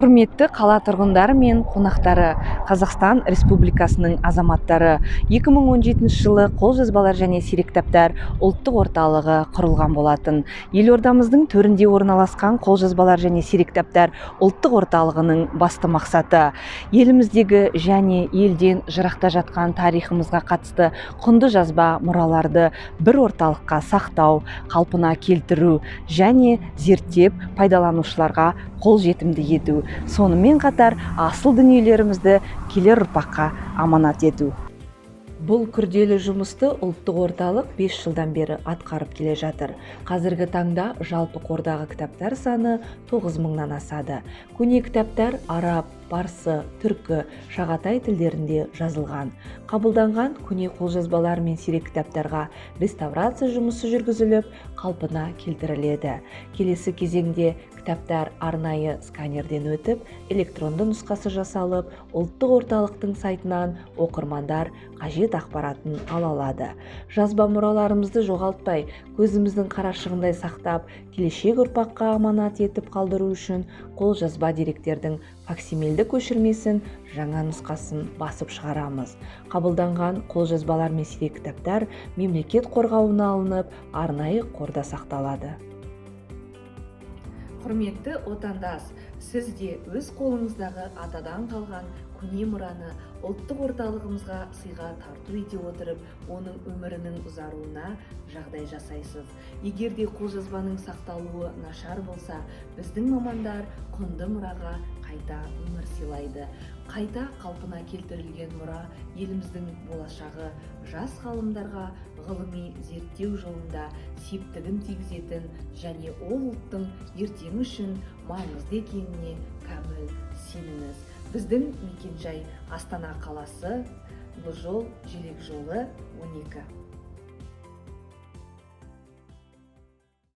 Құрметті қала тұрғындары мен қонақтары, Қазақстан Республикасының азаматтары, 2017 жылы қолжазбалар және сирек кітаптар ұлттық орталығы құрылған болатын. Елордамыздың төрінде орналасқан қолжазбалар және сирек кітаптар ұлттық орталығының басты мақсаты еліміздегі және елден жырақта жатқан тарихымызға қатысты құнды жазба мұраларды бір орталыққа сақтау, қалпына келтіру және зерттеп пайдаланушыларға қолжетімді ету. Сонымен қатар асыл дүниелерімізді келер ұрпаққа аманат ету. Бұл күрделі жұмысты ұлттық орталық 5 жылдан бері атқарып келе жатыр. Қазіргі таңда жалпы қордағы кітаптар саны 9.000-нан асады. Көне кітаптар араб, парсы, түркі, шағатай тілдерінде жазылған. Қабылданған көне қолжазбалар мен сирек кітаптарға реставрация жұмысы жүргізіліп, қалпына келтіріледі. Келесі кезеңде кітаптар арнайы сканерден өтіп, электронды нұсқасы жасалып, ұлттық орталықтың сайтынан оқырмандар қажет ақпаратын ала алады. Жазба мұраларымызды жоғалтпай, көзіміздің қарашығындай сақтап, келешек ұрпаққа аманат етіп қалдыру үшін қолжазба деректердің факсимилді көшірмесін, жаңа нұсқасын басып шығарамыз. Қабылданған қолжазбалар мен сирек кітаптар мемлекет қорғауына алынып, арнайы қорда сақталады. Құрметті отандас, сіз де өз қолыңыздағы атадан қалған көне мұраны ұлттық орталығымызға сыйға тарту ете отырып, оның өмірінің ұзаруына жағдай жасайсыз. Егер де қолжазбаның сақталуы нашар болса, біздің мамандар құнды мұраға қайта өмір сыйлайды. Қайта қалпына келтірілген мұра еліміздің болашағы жас ғалымдарға ғылыми зерттеу жолында септігін тигізетін және ол ұлттың ертеңі үшін маңызды екеніне кәміл сеніңіз. Біздің мекенжай Астана қаласы, Нұржол желек жолы 12.